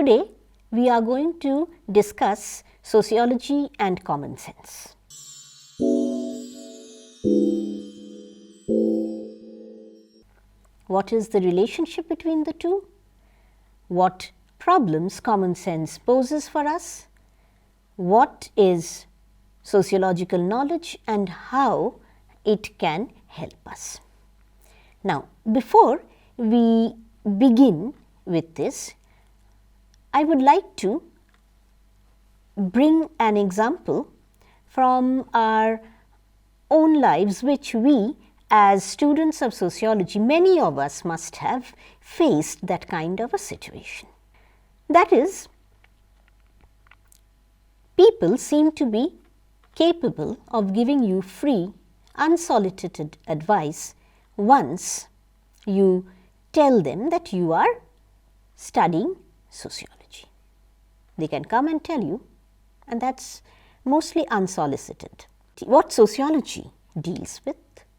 Today, we are going to discuss sociology and common sense. What is the relationship between the two? What problems common sense poses for us? What is sociological knowledge and how it can help us? Now, before we begin with this, I would like to bring an example from our own lives, which we as students of sociology, many of us must have faced that kind of a situation. That is, people seem to be capable of giving you free, unsolicited advice once you tell them that you are studying sociology. They can come and tell you, and that's mostly unsolicited. What sociology deals with,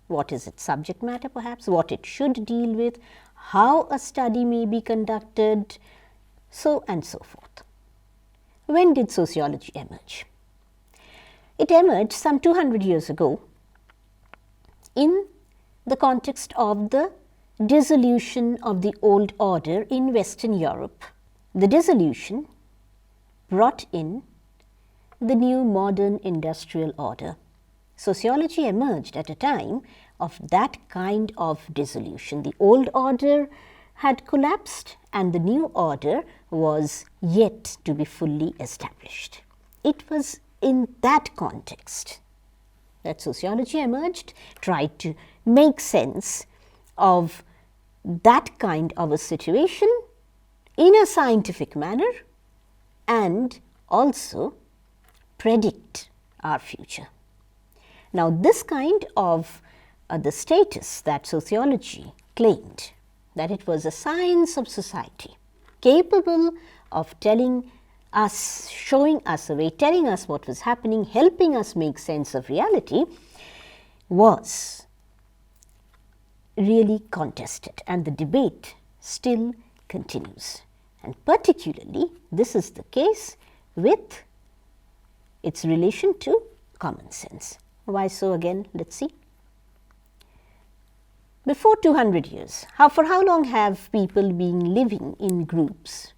what is its subject matter perhaps, what it should deal with, how a study may be conducted, so and so forth. When did sociology emerge? It emerged some 200 years ago in the context of the dissolution of the old order in Western Europe. The dissolution brought in the new modern industrial order. Sociology emerged at a time of that kind of dissolution. The old order had collapsed and the new order was yet to be fully established. It was in that context that sociology emerged, tried to make sense of that kind of a situation in a scientific manner and also predict our future. Now, this kind of the status that sociology claimed, that it was a science of society, capable of telling us, showing us a way, telling us what was happening, helping us make sense of reality, was really contested, and the debate still continues. And particularly, this is the case with its relation to common sense. Why so again? Let's see. Before 200 years, for how long have people been living in groups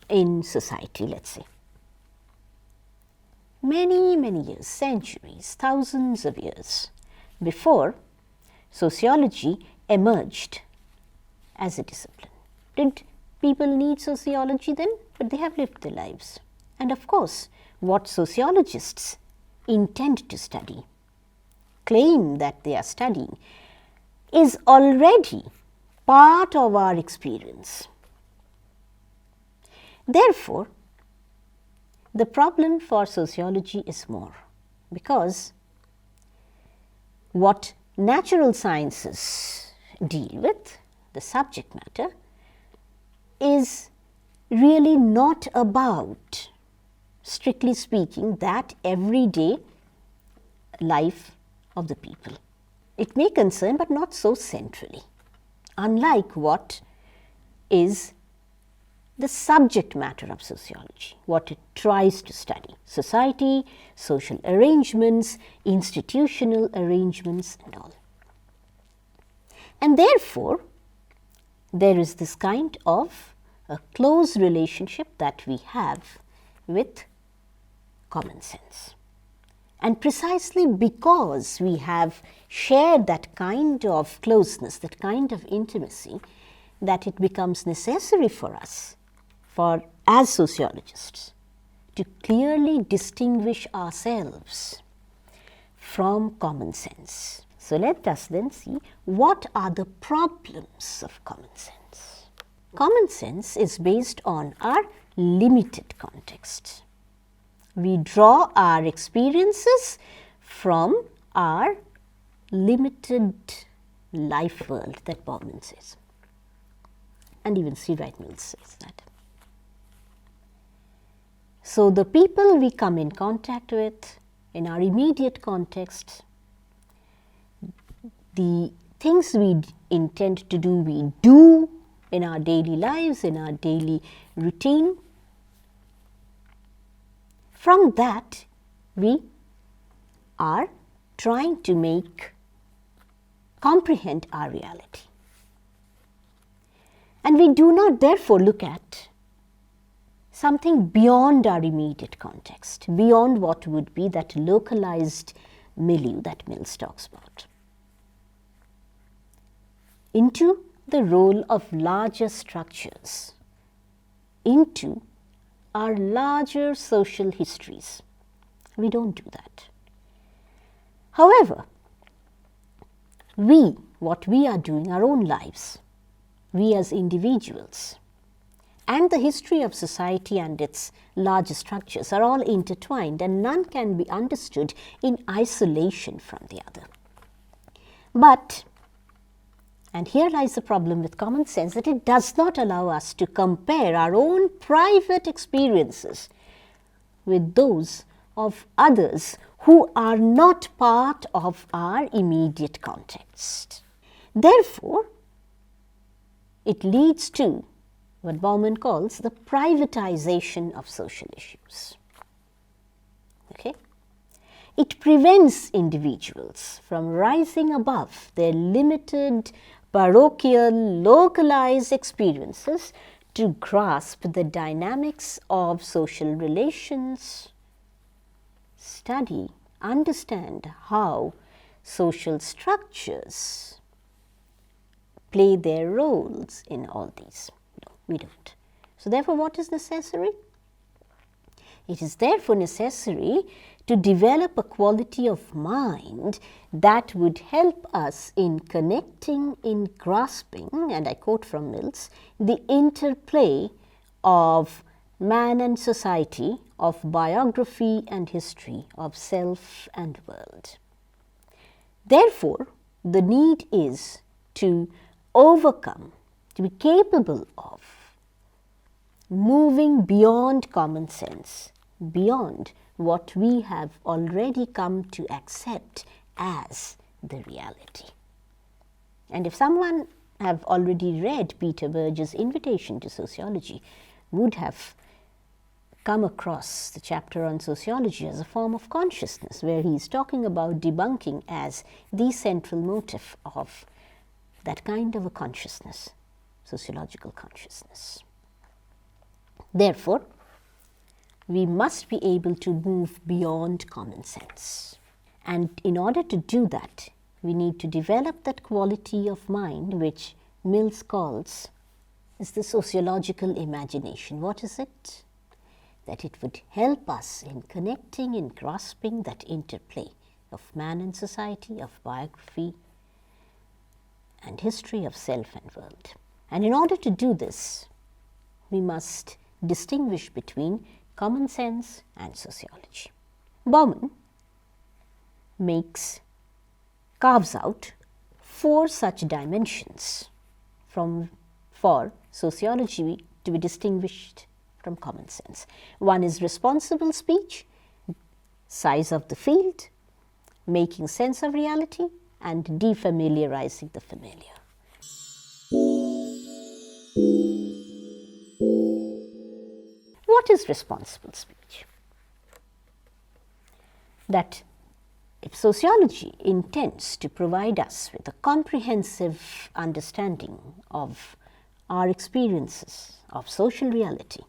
in society, let's say? Many, many years, centuries, thousands of years before sociology emerged as a discipline. Did people need sociology then? But they have lived their lives. And of course, what sociologists intend to study, claim that they are studying, is already part of our experience. Therefore, the problem for sociology is more, because what natural sciences deal with, the subject matter, is really not about, strictly speaking, that everyday life of the people. It may concern, but not so centrally, unlike what is the subject matter of sociology, what it tries to study: society, social arrangements, institutional arrangements and all. And therefore, there is this kind of a close relationship that we have with common sense. And precisely because we have shared that kind of closeness, that kind of intimacy, that it becomes necessary for us, as sociologists, to clearly distinguish ourselves from common sense. So let us then see what are the problems of common sense. Common sense is based on our limited context. We draw our experiences from our limited life world that Bauman says, and even C. Wright Mills says that. So, the people we come in contact with in our immediate context, the things we intend to do, we do in our daily lives, in our daily routine, From that, we are trying to comprehend our reality. And we do not therefore look at something beyond our immediate context, beyond what would be that localized milieu that Mills talks about, into the role of larger structures, into our larger social histories. We don't do that. However, what we are doing, our own lives, we as individuals, and the history of society and its larger structures are all intertwined, and none can be understood in isolation from the other. But, and here lies the problem with common sense, that it does not allow us to compare our own private experiences with those of others who are not part of our immediate context. Therefore, it leads to what Bauman calls the privatization of social issues. Okay? It prevents individuals from rising above their limited, parochial, localized experiences to grasp the dynamics of social relations, study, understand how social structures play their roles in all these. No, we don't. So therefore, what is necessary? It is therefore necessary to develop a quality of mind that would help us in connecting, in grasping, and I quote from Mills, the interplay of man and society, of biography and history, of self and world. Therefore, the need is to overcome, to be capable of moving beyond common sense, beyond what we have already come to accept as the reality. And if someone have already read Peter Berger's Invitation to Sociology, would have come across the chapter on sociology as a form of consciousness, where he is talking about debunking as the central motive of that kind of a consciousness, sociological consciousness. Therefore, we must be able to move beyond common sense. And in order to do that, we need to develop that quality of mind which Mills calls is the sociological imagination. What is it? That it would help us in connecting, in grasping that interplay of man and society, of biography and history, of self and world. And in order to do this, we must distinguish between common sense and sociology. Bauman carves out 4 such dimensions for sociology to be distinguished from common sense. One is responsible speech, size of the field, making sense of reality, and defamiliarizing the familiar. What is responsible speech? That if sociology intends to provide us with a comprehensive understanding of our experiences of social reality,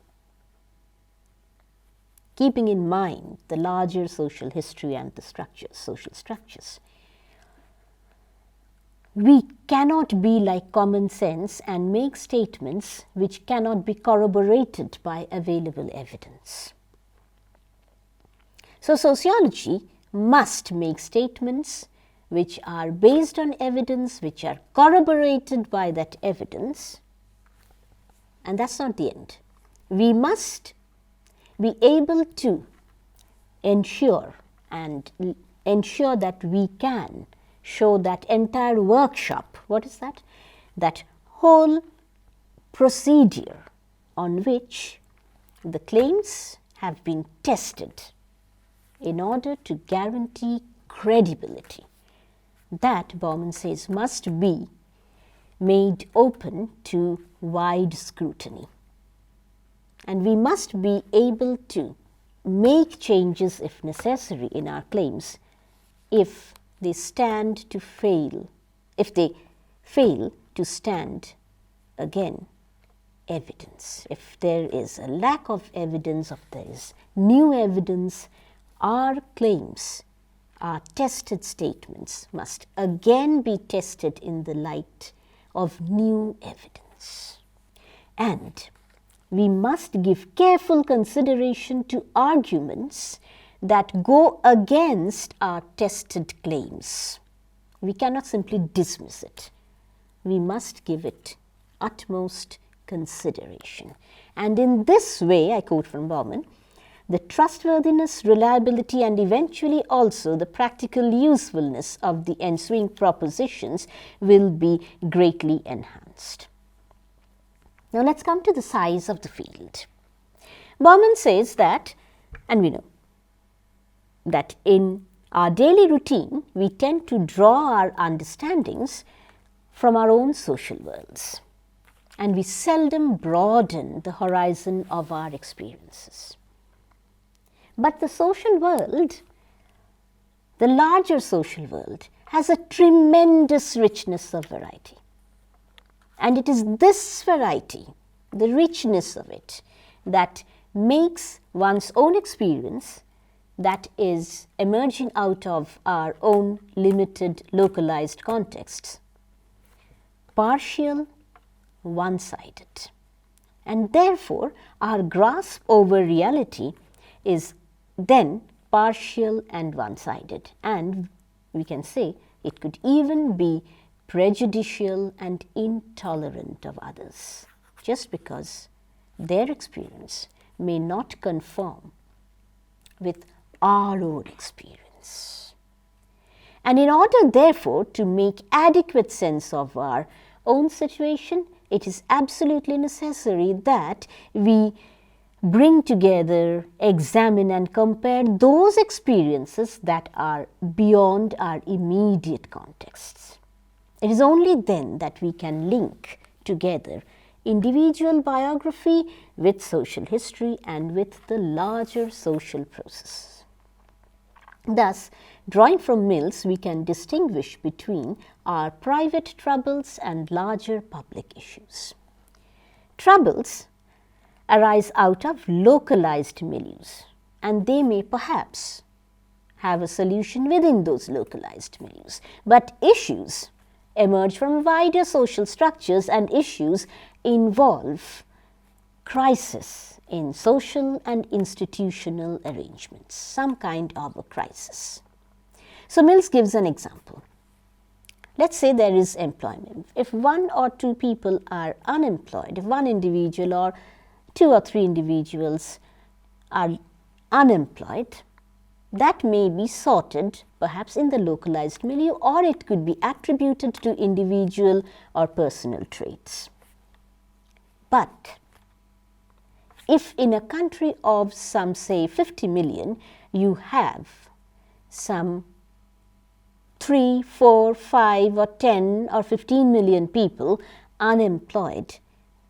keeping in mind the larger social history and the social structures, we cannot be like common sense and make statements which cannot be corroborated by available evidence. So, sociology must make statements which are based on evidence, which are corroborated by that evidence, and that's not the end. We must be able to ensure that we can show that entire workshop. What is that? That whole procedure on which the claims have been tested in order to guarantee credibility. That, Bauman says, must be made open to wide scrutiny. And we must be able to make changes if necessary in our claims if they stand to fail, if they fail to stand again evidence. If there is a lack of evidence, if there is new evidence, our claims, our tested statements must again be tested in the light of new evidence. And we must give careful consideration to arguments that go against our tested claims. We cannot simply dismiss it. We must give it utmost consideration. And in this way, I quote from Bauman, the trustworthiness, reliability, and eventually also the practical usefulness of the ensuing propositions will be greatly enhanced. Now let's come to the size of the field. Bauman says that, and we know, that in our daily routine, we tend to draw our understandings from our own social worlds, and we seldom broaden the horizon of our experiences. But the social world, the larger social world, has a tremendous richness of variety. And it is this variety, the richness of it, that makes one's own experience that is emerging out of our own limited, localized contexts, partial, one-sided. And therefore, our grasp over reality is then partial and one-sided. And we can say it could even be prejudicial and intolerant of others, just because their experience may not conform with our own experience. And in order, therefore, to make adequate sense of our own situation, it is absolutely necessary that we bring together, examine, and compare those experiences that are beyond our immediate contexts. It is only then that we can link together individual biography with social history and with the larger social process. Thus, drawing from Mills, we can distinguish between our private troubles and larger public issues. Troubles arise out of localized milieus, and they may perhaps have a solution within those localized milieus. But issues emerge from wider social structures, and issues involve crisis in social and institutional arrangements, some kind of a crisis. So Mills gives an example. Let's say there is employment. If one or two people are unemployed, if one individual or two or three individuals are unemployed, that may be sorted perhaps in the localized milieu, or it could be attributed to individual or personal traits. But if in a country of some, say, 50 million, you have some 3, 4, 5 or 10 or 15 million people unemployed,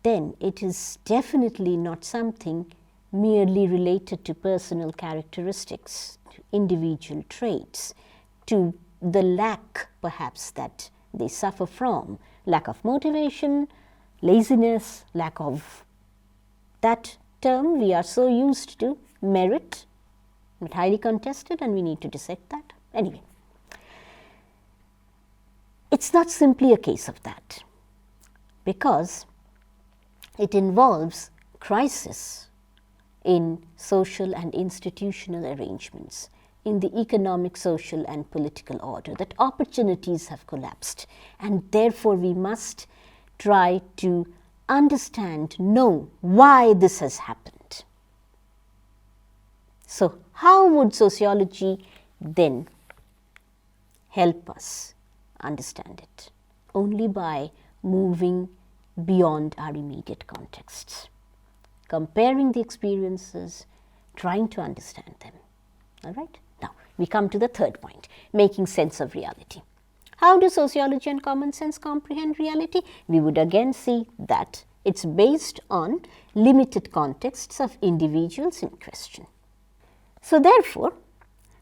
then it is definitely not something merely related to personal characteristics, to individual traits, to the lack perhaps that they suffer from, lack of motivation, laziness, lack of that term we are so used to, merit, but highly contested, and we need to dissect that. Anyway, it's not simply a case of that, because it involves crisis in social and institutional arrangements, in the economic, social, and political order, that opportunities have collapsed, and therefore we must try to understand, know why this has happened. So, how would sociology then help us understand it? Only by moving beyond our immediate contexts, comparing the experiences, trying to understand them. All right? Now, we come to the third point, making sense of reality. How do sociology and common sense comprehend reality? We would again see that it's based on limited contexts of individuals in question. So therefore,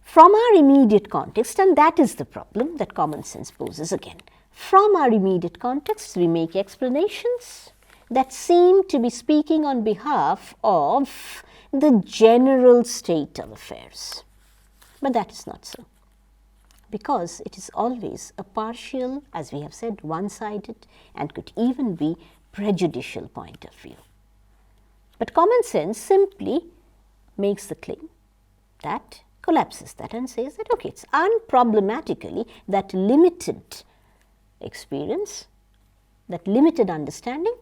from our immediate context, and that is the problem that common sense poses again, from our immediate context we make explanations that seem to be speaking on behalf of the general state of affairs. But that is not so, because it is always a partial, as we have said, one-sided, and could even be prejudicial point of view. But common sense simply makes the claim that collapses that and says that, okay, it's unproblematically that limited experience, that limited understanding,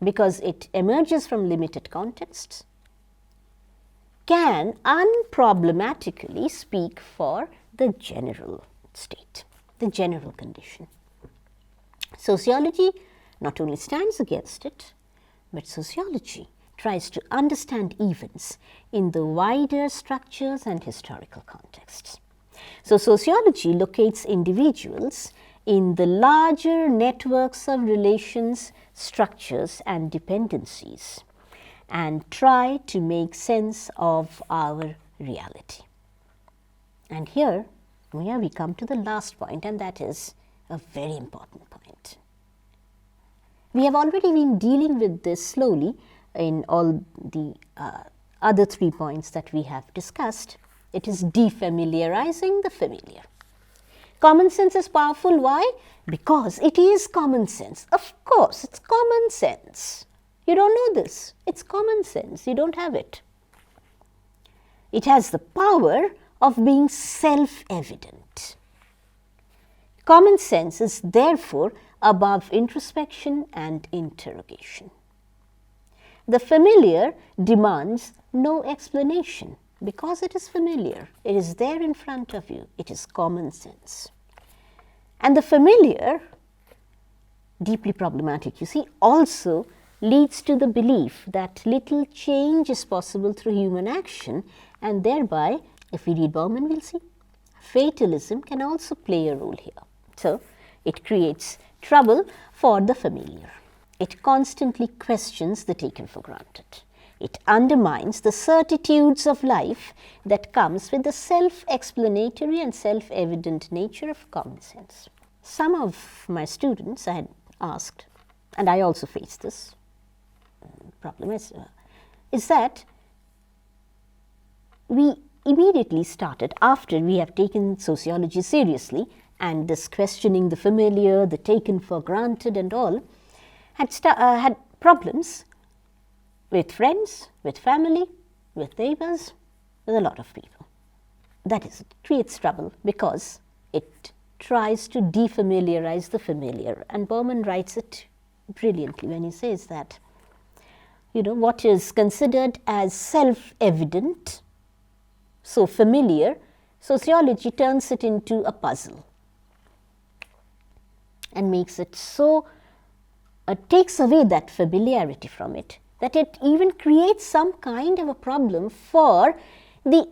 because it emerges from limited contexts, can unproblematically speak for the general state, the general condition. Sociology not only stands against it, but sociology tries to understand events in the wider structures and historical contexts. So sociology locates individuals in the larger networks of relations, structures and dependencies, and try to make sense of our reality. And here we come to the last point, and that is a very important point. We have already been dealing with this slowly in all the other 3 points that we have discussed. It is defamiliarizing the familiar. Common sense is powerful. Why? Because it is common sense. Of course, it's common sense. You don't know this. It's common sense. You don't have it. It has the power of being self-evident. Common sense is therefore above introspection and interrogation. The familiar demands no explanation because it is familiar. It is there in front of you. It is common sense. And the familiar, deeply problematic, you see, also leads to the belief that little change is possible through human action, and thereby, if we read Bauman, we'll see, fatalism can also play a role here. So, it creates trouble for the familiar. It constantly questions the taken for granted. It undermines the certitudes of life that comes with the self-explanatory and self-evident nature of common sense. Some of my students I had asked, and I also face this problem, is that we immediately started, after we have taken sociology seriously, and this questioning the familiar, the taken for granted and all, had problems with friends, with family, with neighbors, with a lot of people. That is, it creates trouble because it tries to defamiliarize the familiar. And Bauman writes it brilliantly when he says that, what is considered as self-evident, so familiar, sociology turns it into a puzzle and makes it so, takes away that familiarity from it, that it even creates some kind of a problem for the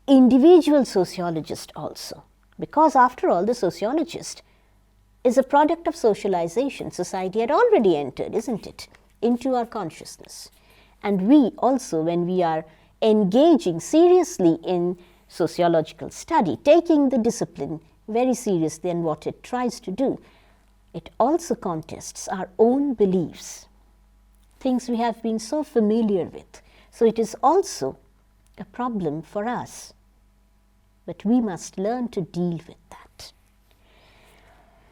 individual sociologist also. Because after all, the sociologist is a product of socialization. Society had already entered, isn't it, into our consciousness. And we also, when we are engaging seriously in sociological study, taking the discipline very seriously and what it tries to do, it also contests our own beliefs, things we have been so familiar with. So it is also a problem for us, but we must learn to deal with that.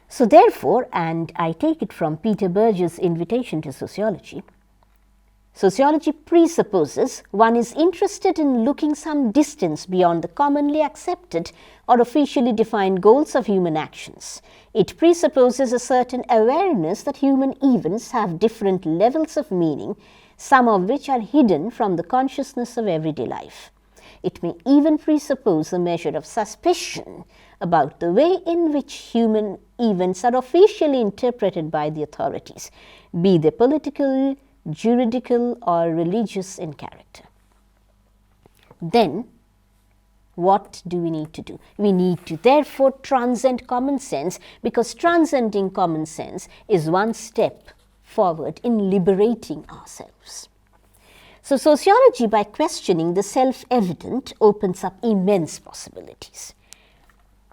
So therefore, and I take it from Peter Berger's Invitation to Sociology, sociology presupposes one is interested in looking some distance beyond the commonly accepted or officially defined goals of human actions. It presupposes a certain awareness that human events have different levels of meaning, some of which are hidden from the consciousness of everyday life. It may even presuppose a measure of suspicion about the way in which human events are officially interpreted by the authorities, be they political, juridical or religious in character. Then, what do we need to do? We need to therefore transcend common sense, because transcending common sense is one step forward in liberating ourselves. So sociology, by questioning the self-evident, opens up immense possibilities.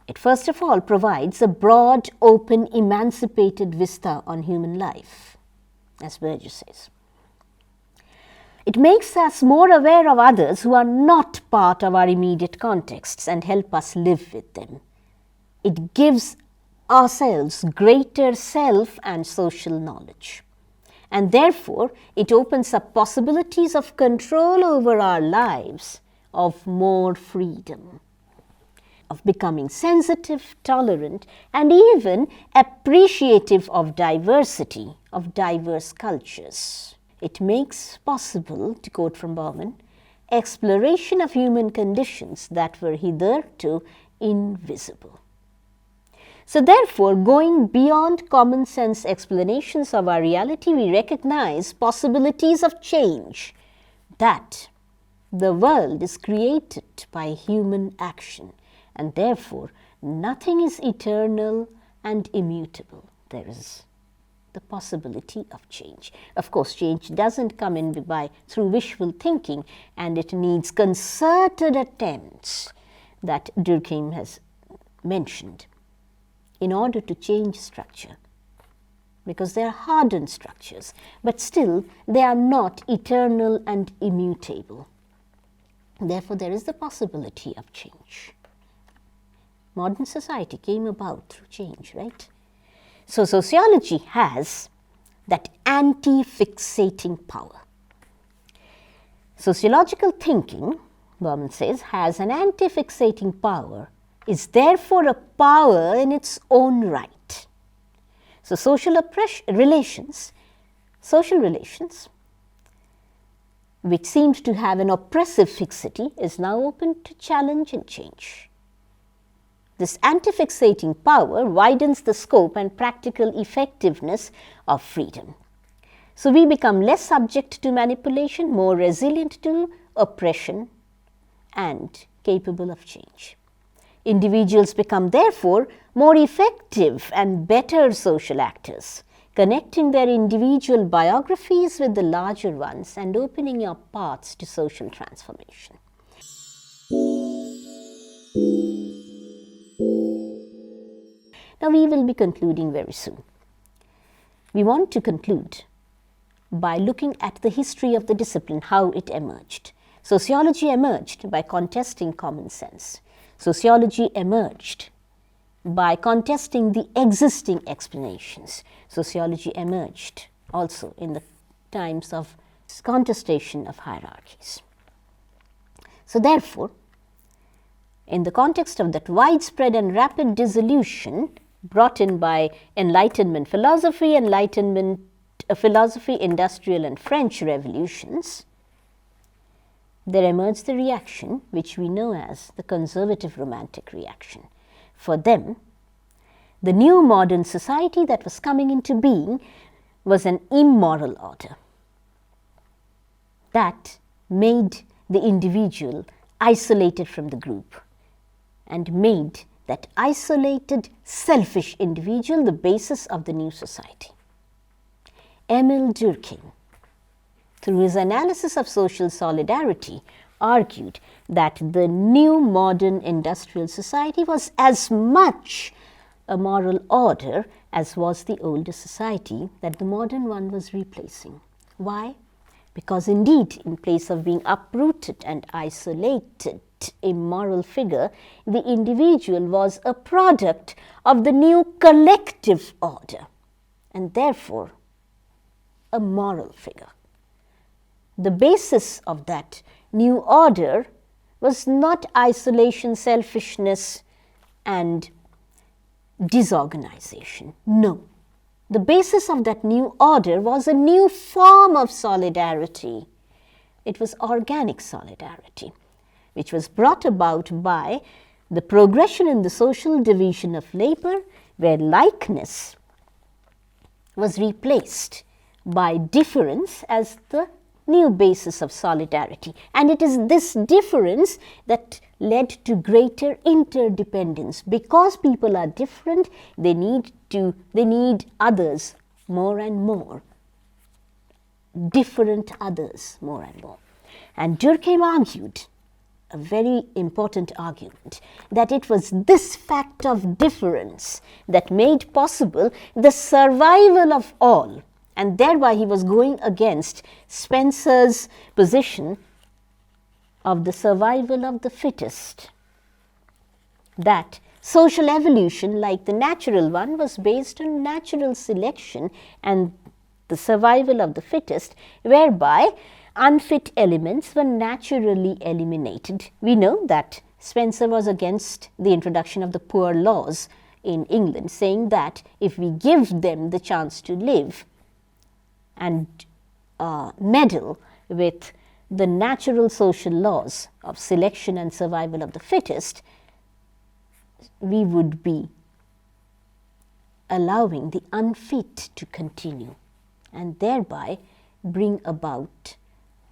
It first of all provides a broad, open, emancipated vista on human life, as Burgess says. It makes us more aware of others who are not part of our immediate contexts and help us live with them. It gives ourselves greater self and social knowledge. And therefore, it opens up possibilities of control over our lives, of more freedom, of becoming sensitive, tolerant, and even appreciative of diversity, of diverse cultures. It makes possible, to quote from Bauman, exploration of human conditions that were hitherto invisible. So therefore, going beyond common sense explanations of our reality, we recognize possibilities of change, that the world is created by human action, and therefore nothing is eternal and immutable. There is the possibility of change. Of course, change doesn't come in through wishful thinking, and it needs concerted attempts that Durkheim has mentioned in order to change structure, because they are hardened structures, but still they are not eternal and immutable. Therefore, there is the possibility of change. Modern society came about through change, right? So sociology has that anti-fixating power. Sociological thinking, Bauman says, has an anti-fixating power, is therefore a power in its own right. So social relations, which seemed to have an oppressive fixity, is now open to challenge and change. This anti-fixating power widens the scope and practical effectiveness of freedom. So we become less subject to manipulation, more resilient to oppression, and capable of change. Individuals become therefore more effective and better social actors, connecting their individual biographies with the larger ones and opening up paths to social transformation. Now we will be concluding very soon. We want to conclude by looking at the history of the discipline, how it emerged. Sociology emerged by contesting common sense. Sociology emerged by contesting the existing explanations. Sociology emerged also in the times of contestation of hierarchies. So therefore, in the context of that widespread and rapid dissolution brought in by Enlightenment philosophy, industrial and French revolutions, there emerged the reaction which we know as the conservative romantic reaction. For them, the new modern society that was coming into being was an immoral order that made the individual isolated from the group and made that isolated, selfish individual the basis of the new society. Emile Durkheim, through his analysis of social solidarity, argued that the new modern industrial society was as much a moral order as was the older society that the modern one was replacing. Why? Because indeed, in place of being uprooted and isolated immoral figure, the individual was a product of the new collective order and therefore a moral figure. The basis of that new order was not isolation, selfishness, and disorganization. No. The basis of that new order was a new form of solidarity. It was organic solidarity, which was brought about by the progression in the social division of labor, where likeness was replaced by difference as the new basis of solidarity. And it is this difference that led to greater interdependence. Because people are different, they need others more and more. different others more and more. And Durkheim argued, a very important argument, that it was this fact of difference that made possible the survival of all, and thereby he was going against Spencer's position of the survival of the fittest, that social evolution, like the natural one, was based on natural selection and the survival of the fittest, whereby unfit elements were naturally eliminated. We know that Spencer was against the introduction of the poor laws in England, saying that if we give them the chance to live and meddle with the natural social laws of selection and survival of the fittest, we would be allowing the unfit to continue and thereby bring about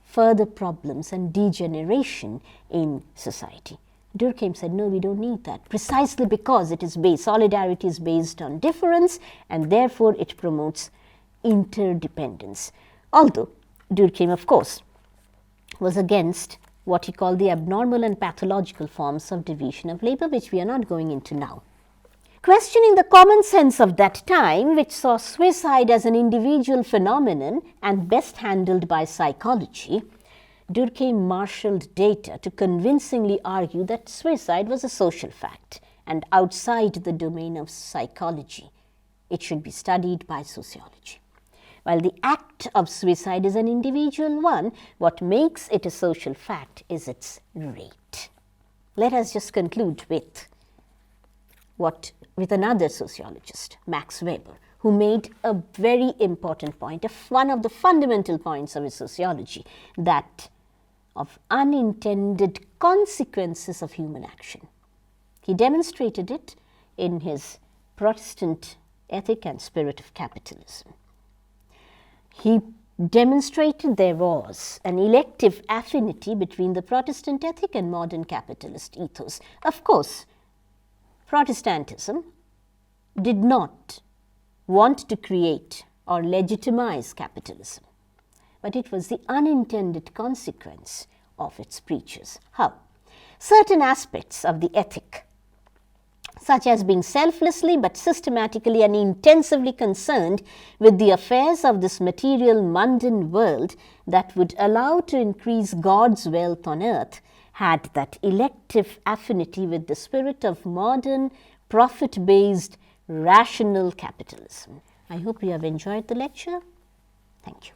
further problems and degeneration in society. Durkheim said, no, we don't need that, precisely because it is based, solidarity is based on difference, and therefore it promotes interdependence. Although Durkheim, of course, was against what he called the abnormal and pathological forms of division of labor, which we are not going into now. Questioning the common sense of that time, which saw suicide as an individual phenomenon and best handled by psychology, Durkheim marshaled data to convincingly argue that suicide was a social fact and outside the domain of psychology. It should be studied by sociology. While the act of suicide is an individual one, what makes it a social fact is its rate. Let us just conclude with another sociologist, Max Weber, who made a very important point, one of the fundamental points of his sociology, that of unintended consequences of human action. He demonstrated it in his Protestant Ethic and Spirit of Capitalism. He demonstrated there was an elective affinity between the Protestant ethic and modern capitalist ethos. Of course, Protestantism did not want to create or legitimize capitalism, but it was the unintended consequence of its preachers. How? Certain aspects of the ethic, such as being selflessly but systematically and intensively concerned with the affairs of this material mundane world that would allow to increase God's wealth on earth, had that elective affinity with the spirit of modern, profit-based, rational capitalism. I hope you have enjoyed the lecture. Thank you.